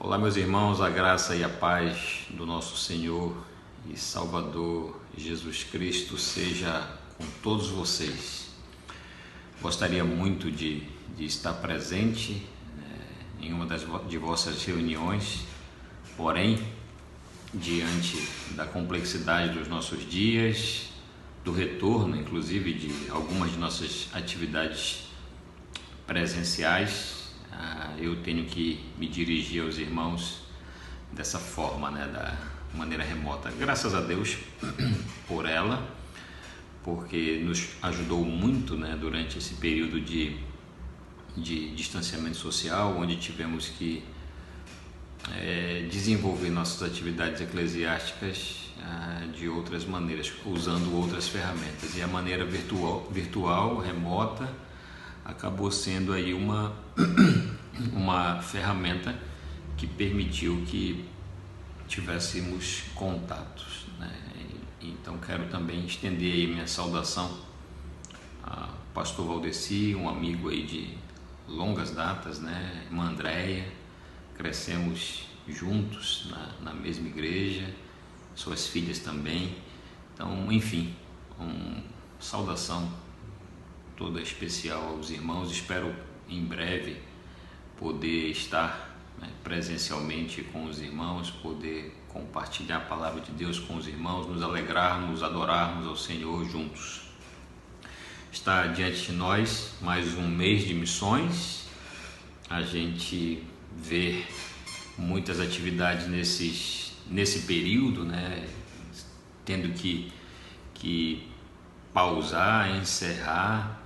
Olá, meus irmãos, a graça e a paz do nosso Senhor e Salvador Jesus Cristo seja com todos vocês. Gostaria muito de estar presente em uma de vossas reuniões, porém, diante da complexidade dos nossos dias, do retorno, inclusive, de algumas de nossas atividades presenciais, eu tenho que me dirigir aos irmãos dessa forma, da maneira remota. Graças a Deus por ela, porque nos ajudou muito, durante esse período de distanciamento social, onde tivemos que desenvolver nossas atividades eclesiásticas de outras maneiras, usando outras ferramentas. E a maneira virtual, remota, acabou sendo aí uma ferramenta que permitiu que tivéssemos contatos, Então quero também estender aí minha saudação ao pastor Valdeci, um amigo aí de longas datas, irmã Andréia, crescemos juntos na mesma igreja, suas filhas também. Então, enfim, saudação toda especial aos irmãos. Espero em breve poder estar presencialmente com os irmãos, poder compartilhar a palavra de Deus com os irmãos, nos alegrarmos, adorarmos ao Senhor juntos. Está diante de nós mais um mês de missões. A gente vê muitas atividades nesse período, tendo que pausar, encerrar.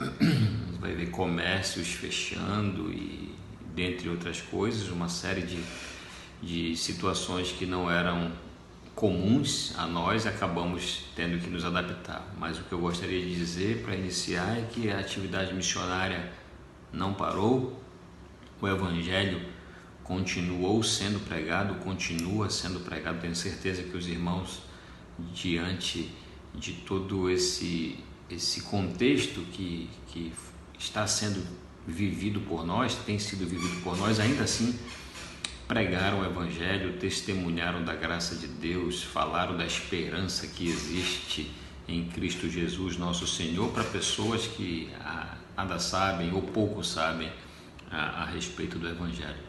Vai ver comércios fechando e, dentre outras coisas, uma série de situações que não eram comuns a nós, acabamos tendo que nos adaptar. Mas o que eu gostaria de dizer para iniciar é que a atividade missionária não parou, o Evangelho continuou sendo pregado, continua sendo pregado. Tenho certeza que os irmãos, diante de todo esse contexto que está sendo vivido por nós, tem sido vivido por nós, ainda assim pregaram o Evangelho, testemunharam da graça de Deus, falaram da esperança que existe em Cristo Jesus, nosso Senhor, para pessoas que nada sabem ou pouco sabem a respeito do Evangelho.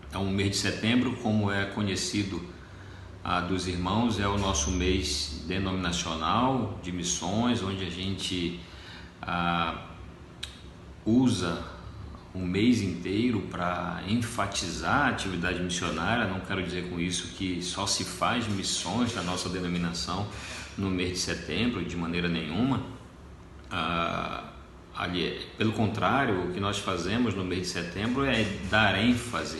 Então, o mês de setembro, como é conhecido dos irmãos, é o nosso mês denominacional de missões, onde a gente usa um mês inteiro para enfatizar a atividade missionária. Não quero dizer com isso que só se faz missões na nossa denominação no mês de setembro, de maneira nenhuma. Pelo contrário, o que nós fazemos no mês de setembro é dar ênfase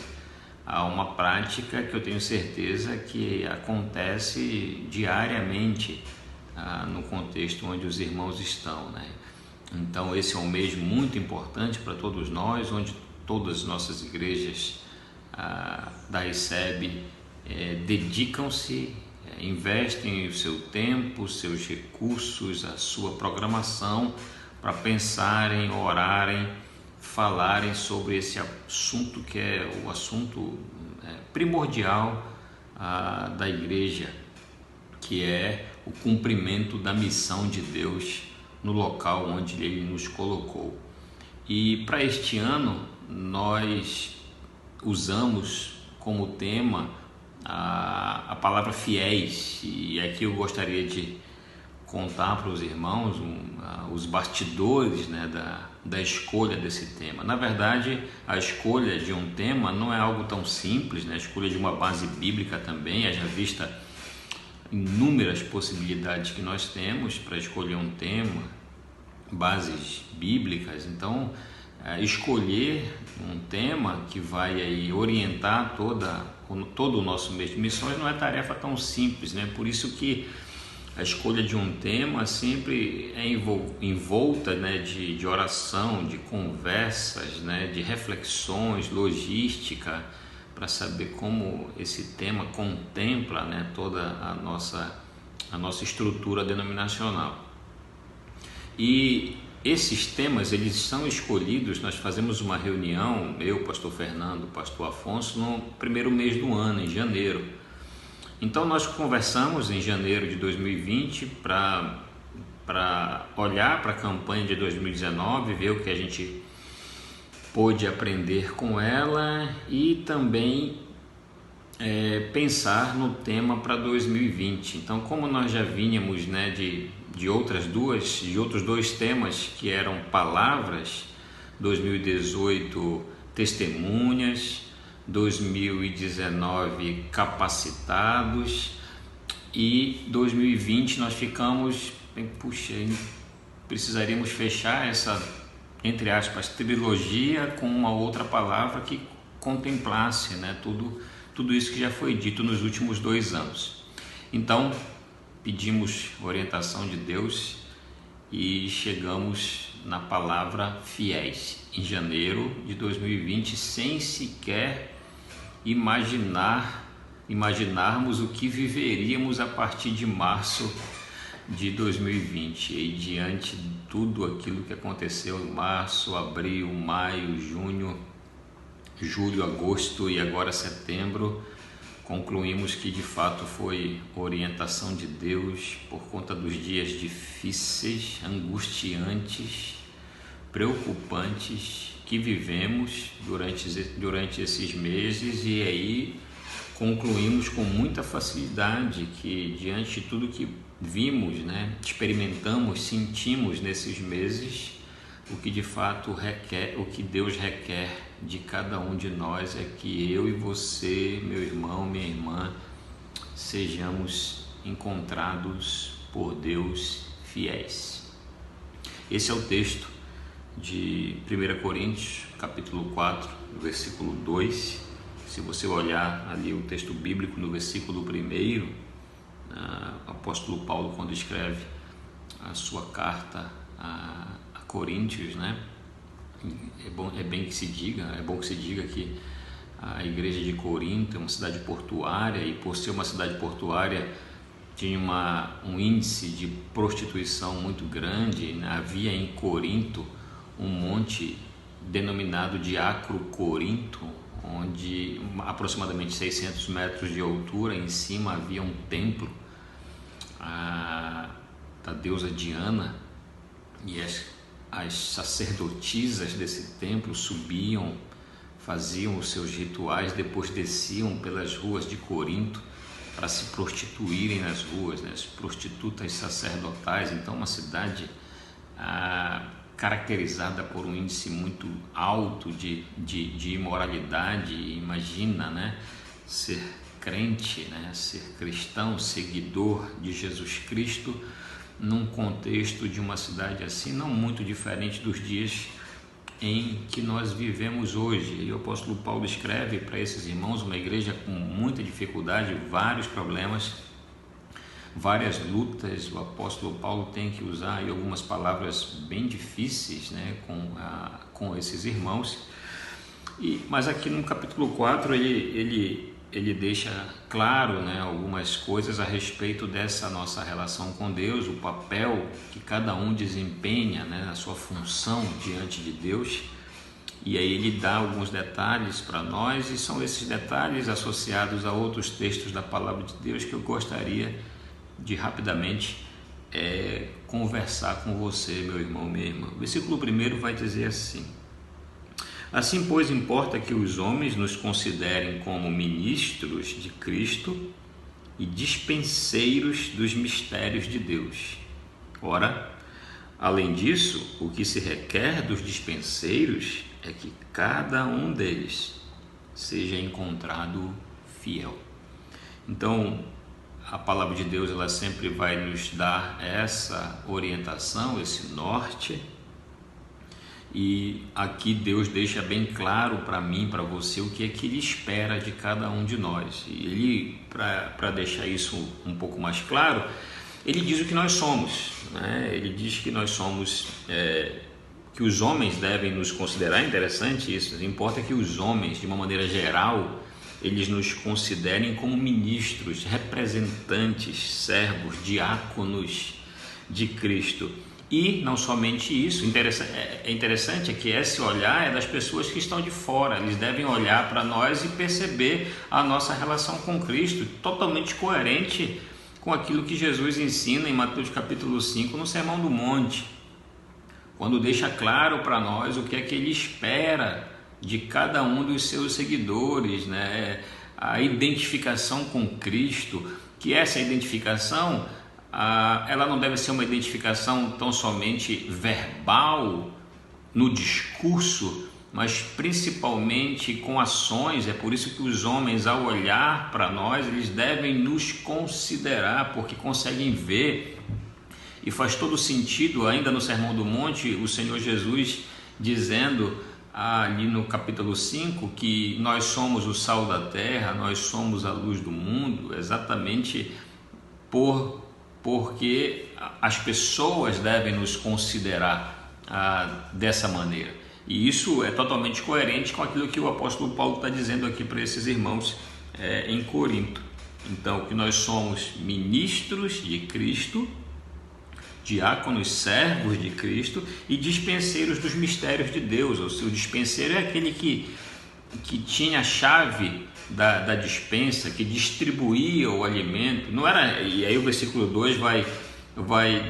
a uma prática que eu tenho certeza que acontece diariamente no contexto onde os irmãos estão, Então esse é um mês muito importante para todos nós, onde todas as nossas igrejas da ICEB dedicam-se, investem o seu tempo, os seus recursos, a sua programação para pensarem, orarem, falarem sobre esse assunto que é o assunto primordial da igreja, que é o cumprimento da missão de Deus no local onde Ele nos colocou. E para este ano nós usamos como tema a palavra fiéis, e aqui eu gostaria de contar para os irmãos os bastidores da escolha desse tema. Na verdade, a escolha de um tema não é algo tão simples, A escolha de uma base bíblica também, haja vista inúmeras possibilidades que nós temos para escolher um tema, bases bíblicas. Então, escolher um tema que vai aí orientar todo o nosso mês de missões não é tarefa tão simples, Por isso que a escolha de um tema sempre é envolta de oração, de conversas, de reflexões, logística, para saber como esse tema contempla toda a nossa estrutura denominacional. E esses temas, eles são escolhidos, nós fazemos uma reunião, eu, pastor Fernando, pastor Afonso, no primeiro mês do ano, em janeiro. Então nós conversamos em janeiro de 2020 para olhar para a campanha de 2019, ver o que a gente pôde aprender com ela e também pensar no tema para 2020. Então, como nós já vínhamos, né, de outros dois temas que eram palavras, 2018 testemunhas, 2019 capacitados e 2020 nós ficamos, precisaríamos fechar essa, entre aspas, trilogia com uma outra palavra que contemplasse, né, tudo isso que já foi dito nos últimos 2 anos. Então, pedimos orientação de Deus e chegamos na palavra fiéis em janeiro de 2020, sem sequer imaginarmos o que viveríamos a partir de março de 2020. E diante de tudo aquilo que aconteceu em março, abril, maio, junho, julho, agosto e agora setembro, concluímos que de fato foi orientação de Deus por conta dos dias difíceis, angustiantes, preocupantes que vivemos durante esses meses, e aí concluímos com muita facilidade que diante de tudo que vimos, né, experimentamos, sentimos nesses meses, o que de fato requer, o que Deus requer de cada um de nós é que eu e você, meu irmão, minha irmã, sejamos encontrados por Deus fiéis. Esse é o texto de 1 Coríntios, capítulo 4, versículo 2. Se você olhar ali o texto bíblico no versículo 1, o apóstolo Paulo, quando escreve a sua carta a Coríntios, né? É bom que se diga que a igreja de Corinto é uma cidade portuária, e por ser uma cidade portuária tinha um índice de prostituição muito grande, né? Havia em Corinto um monte denominado de Acro Corinto, onde aproximadamente 600 metros de altura, em cima havia um templo da deusa Diana, e as sacerdotisas desse templo subiam, faziam os seus rituais, depois desciam pelas ruas de Corinto para se prostituírem nas ruas, né? As prostitutas sacerdotais. Então, uma cidade caracterizada por um índice muito alto de imoralidade. Imagina, né, ser crente, né, ser cristão, seguidor de Jesus Cristo, num contexto de uma cidade assim, não muito diferente dos dias em que nós vivemos hoje. E o apóstolo Paulo escreve para esses irmãos, uma igreja com muita dificuldade, vários problemas, várias lutas. O apóstolo Paulo tem que usar aí algumas palavras bem difíceis, né, com esses irmãos. Mas aqui no capítulo 4 ele deixa claro, né, algumas coisas a respeito dessa nossa relação com Deus, o papel que cada um desempenha, né, na sua função diante de Deus. E aí ele dá alguns detalhes para nós, e são esses detalhes associados a outros textos da palavra de Deus que eu gostaria de rapidamente conversar com você, meu irmão, minha irmã. O versículo 1 vai dizer assim: assim, pois, importa que os homens nos considerem como ministros de Cristo e dispenseiros dos mistérios de Deus. Ora, além disso, o que se requer dos dispenseiros é que cada um deles seja encontrado fiel. Então, a palavra de Deus, ela sempre vai nos dar essa orientação, esse norte. E aqui Deus deixa bem claro para mim, para você, o que é que Ele espera de cada um de nós. E Ele, para deixar isso um pouco mais claro, Ele diz o que nós somos, né? Ele diz que nós somos, que os homens devem nos considerar. Interessante isso. Importa que os homens, de uma maneira geral, eles nos considerem como ministros, representantes, servos, diáconos de Cristo. E não somente isso, é interessante é que esse olhar é das pessoas que estão de fora. Eles devem olhar para nós e perceber a nossa relação com Cristo, totalmente coerente com aquilo que Jesus ensina em Mateus capítulo 5, no Sermão do Monte, quando deixa claro para nós o que é que ele espera de cada um dos seus seguidores, né? A identificação com Cristo, que essa identificação ela não deve ser uma identificação tão somente verbal, no discurso, mas principalmente com ações. É por isso que os homens, ao olhar para nós, eles devem nos considerar, porque conseguem ver. E faz todo sentido, ainda no Sermão do Monte, o Senhor Jesus dizendo ali no capítulo 5 que nós somos o sal da terra, nós somos a luz do mundo, exatamente porque as pessoas devem nos considerar dessa maneira. E isso é totalmente coerente com aquilo que o apóstolo Paulo está dizendo aqui para esses irmãos em Corinto. Então, que nós somos ministros de Cristo, diáconos, servos de Cristo e dispenseiros dos mistérios de Deus. O seu dispenseiro é aquele que tinha a chave da dispensa, que distribuía o alimento. Não era, e aí o versículo 2 vai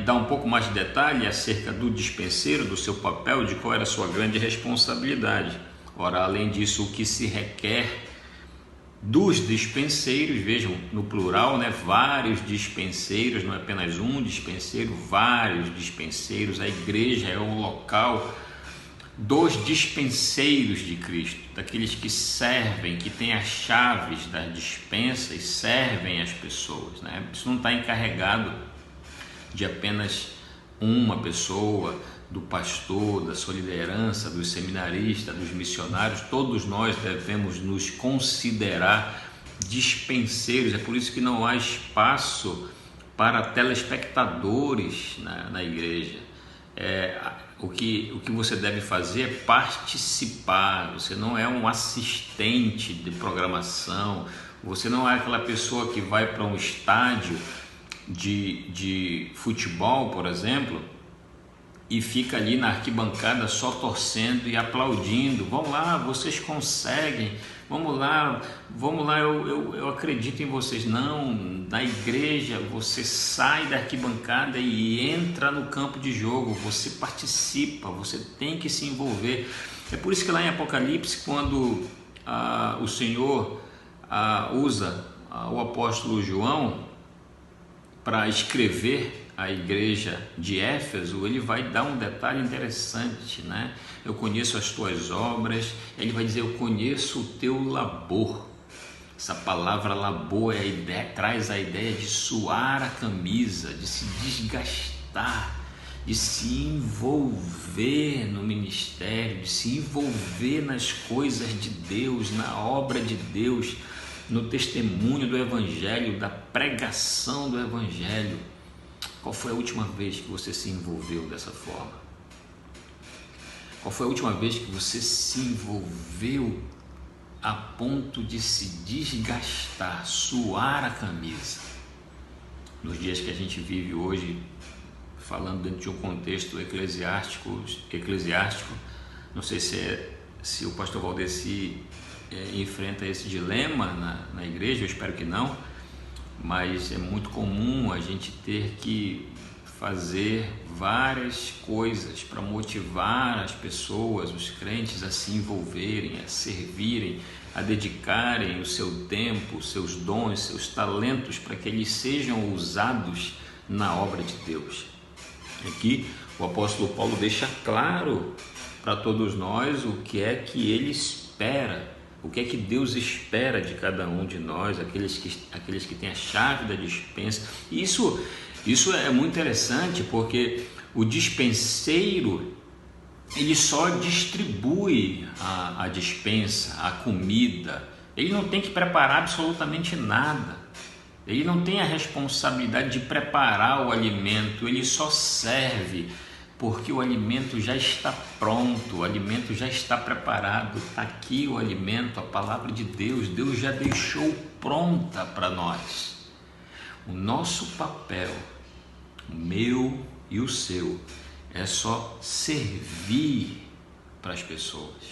dar um pouco mais de detalhe acerca do dispenseiro, do seu papel, de qual era a sua grande responsabilidade. Ora, além disso, o que se requer dos dispenseiros, vejam no plural, né? Vários dispenseiros, não é apenas um dispenseiro, vários dispenseiros. A igreja é o local dos dispenseiros de Cristo, daqueles que servem, que têm as chaves das dispensas e servem as pessoas, né? Isso não está encarregado de apenas uma pessoa, do pastor, da sua liderança, dos seminaristas, dos missionários. Todos nós devemos nos considerar dispenseiros. É por isso que não há espaço para telespectadores na igreja. O que você deve fazer é participar. Você não é um assistente de programação, você não é aquela pessoa que vai para um estádio de futebol, por exemplo, e fica ali na arquibancada só torcendo e aplaudindo. Vão lá, vocês conseguem, vamos lá, eu acredito em vocês. Não, na igreja você sai da arquibancada e entra no campo de jogo, você participa, você tem que se envolver. É por isso que lá em Apocalipse, quando o Senhor usa o apóstolo João para escrever a igreja de Éfeso, ele vai dar um detalhe interessante, né? Eu conheço as tuas obras. Ele vai dizer: eu conheço o teu labor. Essa palavra labor traz a ideia de suar a camisa, de se desgastar, de se envolver no ministério, de se envolver nas coisas de Deus, na obra de Deus, no testemunho do Evangelho, da pregação do Evangelho. Qual foi a última vez que você se envolveu dessa forma? Qual foi a última vez que você se envolveu a ponto de se desgastar, suar a camisa? Nos dias que a gente vive hoje, falando dentro de um contexto eclesiástico, não sei se o pastor Valdeci enfrenta esse dilema na igreja, eu espero que não, mas é muito comum a gente ter que fazer várias coisas para motivar as pessoas, os crentes, a se envolverem, a servirem, a dedicarem o seu tempo, seus dons, seus talentos, para que eles sejam usados na obra de Deus. Aqui o apóstolo Paulo deixa claro para todos nós o que é que ele espera, o que é que Deus espera de cada um de nós, aqueles que têm a chave da dispensa. Isso é muito interessante, porque o dispenseiro, ele só distribui a dispensa, a comida. Ele não tem que preparar absolutamente nada. Ele não tem a responsabilidade de preparar o alimento, ele só serve, porque o alimento já está pronto, o alimento já está preparado. Está aqui o alimento, a palavra de Deus. Deus já deixou pronta para nós. O nosso papel, o meu e o seu, é só servir para as pessoas,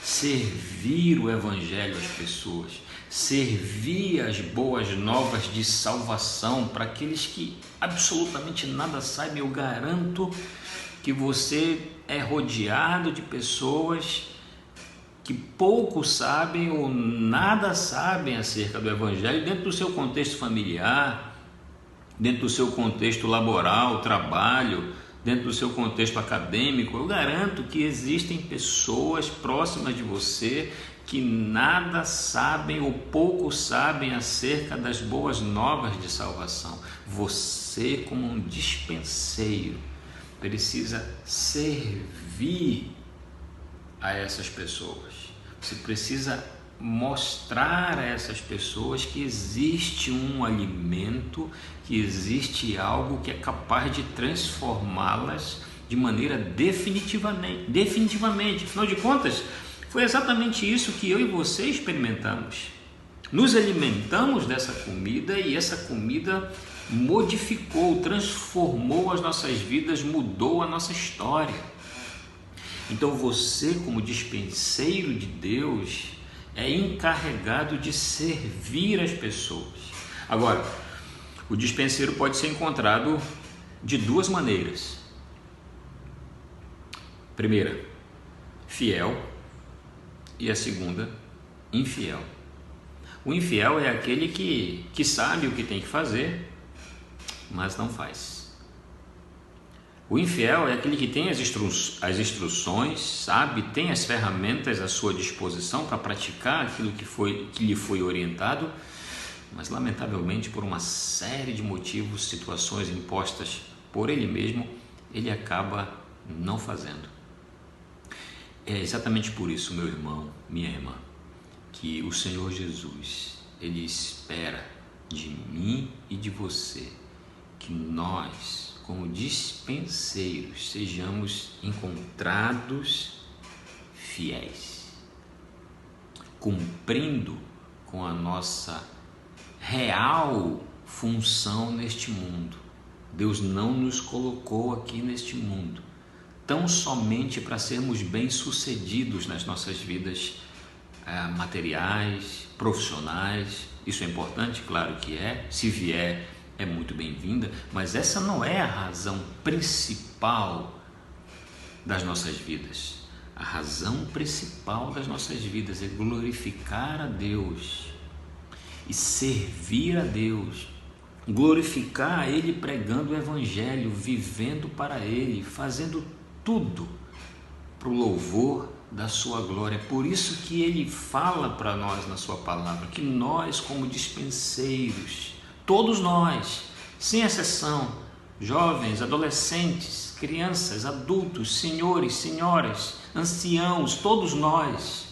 servir o Evangelho às pessoas, servir as boas novas de salvação para aqueles que absolutamente nada sabem. Eu garanto que você é rodeado de pessoas que pouco sabem ou nada sabem acerca do Evangelho, dentro do seu contexto familiar, dentro do seu contexto laboral, trabalho, dentro do seu contexto acadêmico. Eu garanto que existem pessoas próximas de você que nada sabem ou pouco sabem acerca das boas novas de salvação. Você, como um dispenseiro, precisa servir a essas pessoas. Você precisa mostrar a essas pessoas que existe um alimento, que existe algo que é capaz de transformá-las de maneira definitivamente. Afinal de contas, foi exatamente isso que eu e você experimentamos. Nos alimentamos dessa comida e essa comida modificou, transformou as nossas vidas, mudou a nossa história. Então você, como dispenseiro de Deus, é encarregado de servir as pessoas. Agora, o dispenseiro pode ser encontrado de duas maneiras. Primeira, fiel, e a segunda, infiel. O infiel é aquele que sabe o que tem que fazer, mas não faz. O infiel é aquele que tem as instruções, sabe, tem as ferramentas à sua disposição para praticar aquilo que lhe foi orientado, mas lamentavelmente por uma série de motivos, situações impostas por ele mesmo, ele acaba não fazendo. É exatamente por isso, meu irmão, minha irmã, que o Senhor Jesus, Ele espera de mim e de você que nós, como dispenseiros, sejamos encontrados fiéis, cumprindo com a nossa real função neste mundo. Deus não nos colocou aqui neste mundo tão somente para sermos bem-sucedidos nas nossas vidas materiais, profissionais. Isso é importante, claro que é. Se vier, é muito bem-vinda, mas essa não é a razão principal das nossas vidas. A razão principal das nossas vidas é glorificar a Deus e servir a Deus, glorificar a Ele pregando o Evangelho, vivendo para Ele, fazendo tudo para o louvor da sua glória. Por isso que Ele fala para nós na sua palavra, que nós, como dispenseiros, todos nós, sem exceção, jovens, adolescentes, crianças, adultos, senhores, senhoras, anciãos, todos nós,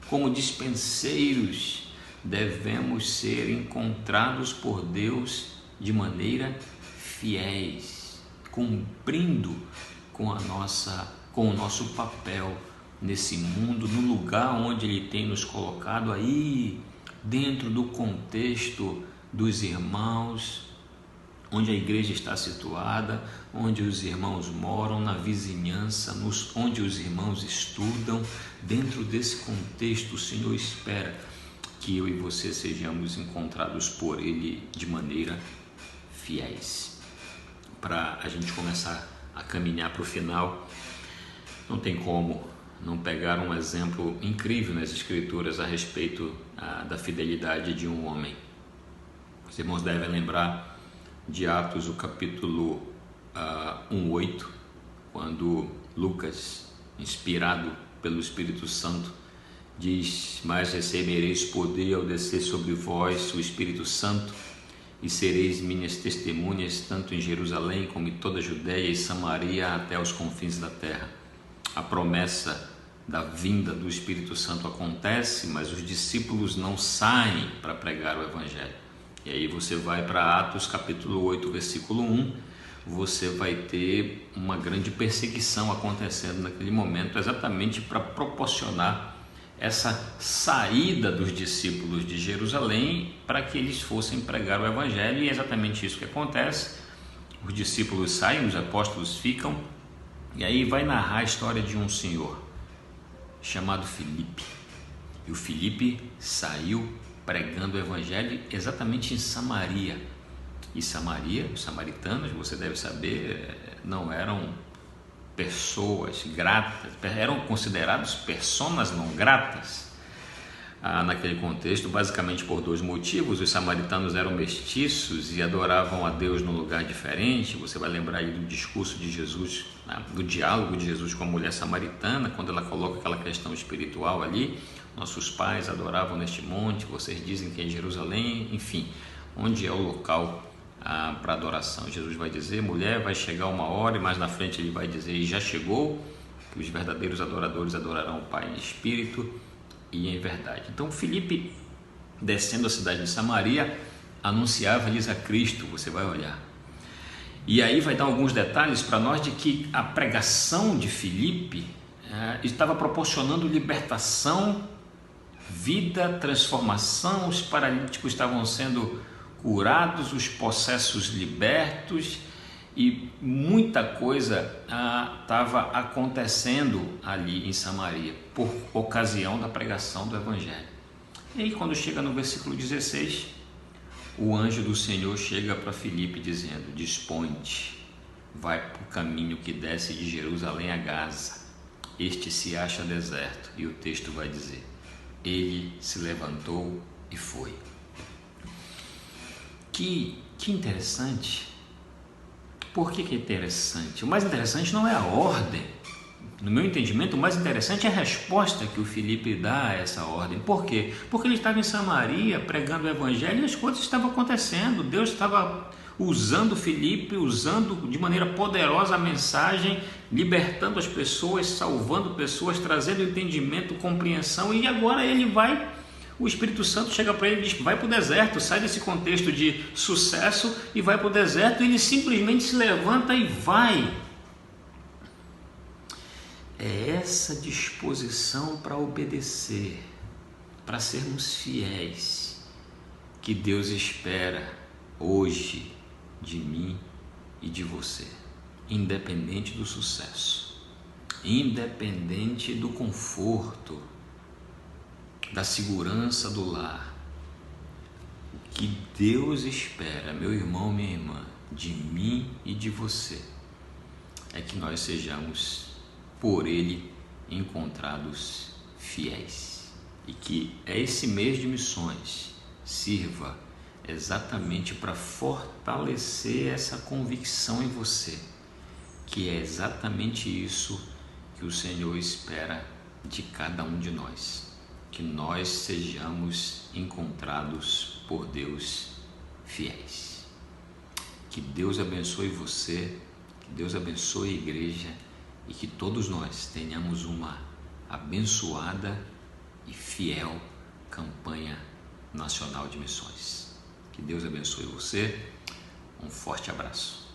como dispenseiros, devemos ser encontrados por Deus de maneira fiéis, cumprindo com o nosso papel nesse mundo, no lugar onde Ele tem nos colocado, aí dentro do contexto dos irmãos, onde a igreja está situada, onde os irmãos moram, na vizinhança, onde os irmãos estudam. Dentro desse contexto, o Senhor espera que eu e você sejamos encontrados por Ele de maneira fiéis. Para a gente começar a caminhar para o final, não tem como não pegar um exemplo incrível nas Escrituras a respeito da fidelidade de um homem. Os irmãos devem lembrar de Atos, o capítulo 1:8, quando Lucas, inspirado pelo Espírito Santo, diz: mas recebereis poder ao descer sobre vós o Espírito Santo, e sereis minhas testemunhas tanto em Jerusalém como em toda a Judéia e Samaria até os confins da terra. A promessa da vinda do Espírito Santo acontece, mas os discípulos não saem para pregar o Evangelho. E aí você vai para Atos capítulo 8, versículo 1, você vai ter uma grande perseguição acontecendo naquele momento, exatamente para proporcionar essa saída dos discípulos de Jerusalém para que eles fossem pregar o Evangelho. E é exatamente isso que acontece. Os discípulos saem, os apóstolos ficam, E aí vai narrar a história de um senhor chamado Filipe. E o Filipe saiu pregando o evangelho exatamente em Samaria. E Samaria, os samaritanos, você deve saber, não eram pessoas gratas, eram considerados personas não gratas naquele contexto, basicamente por dois motivos. Os samaritanos eram mestiços e adoravam a Deus num lugar diferente. Você vai lembrar aí do discurso de Jesus, do diálogo de Jesus com a mulher samaritana, quando ela coloca aquela questão espiritual ali: nossos pais adoravam neste monte, vocês dizem que é em Jerusalém. Enfim, onde é o local para adoração? Jesus vai dizer: mulher, vai chegar uma hora, e mais na frente ele vai dizer: e já chegou, que os verdadeiros adoradores adorarão o Pai em espírito e em verdade. Então Filipe, descendo a cidade de Samaria, anunciava-lhes a Cristo. Você vai olhar, e aí vai dar alguns detalhes para nós de que a pregação de Filipe estava proporcionando libertação, vida, transformação. Os paralíticos estavam sendo curados, os possessos libertos, e muita coisa estava acontecendo ali em Samaria por ocasião da pregação do evangelho. E aí, quando chega no versículo 16, o anjo do Senhor chega para Filipe dizendo: dispõe-te, vai para o caminho que desce de Jerusalém a Gaza, este se acha deserto. E o texto vai dizer: ele se levantou e foi. Que interessante. Por que é interessante? O mais interessante não é a ordem. No meu entendimento, o mais interessante é a resposta que o Filipe dá a essa ordem. Por quê? Porque ele estava em Samaria pregando o evangelho e as coisas estavam acontecendo. Deus estava usando Filipe, usando de maneira poderosa a mensagem, libertando as pessoas, salvando pessoas, trazendo entendimento, compreensão. E agora ele vai... O Espírito Santo chega para ele e diz: vai para o deserto, sai desse contexto de sucesso e vai para o deserto. E ele simplesmente se levanta e vai. É essa disposição para obedecer, para sermos fiéis, que Deus espera hoje de mim e de você, independente do sucesso, independente do conforto, da segurança do lar. O que Deus espera, meu irmão, minha irmã, de mim e de você, é que nós sejamos por Ele encontrados fiéis, e que esse mês de missões sirva exatamente para fortalecer essa convicção em você, que é exatamente isso que o Senhor espera de cada um de nós. Que nós sejamos encontrados por Deus fiéis. Que Deus abençoe você, que Deus abençoe a igreja, e que todos nós tenhamos uma abençoada e fiel campanha nacional de missões. Que Deus abençoe você. Um forte abraço.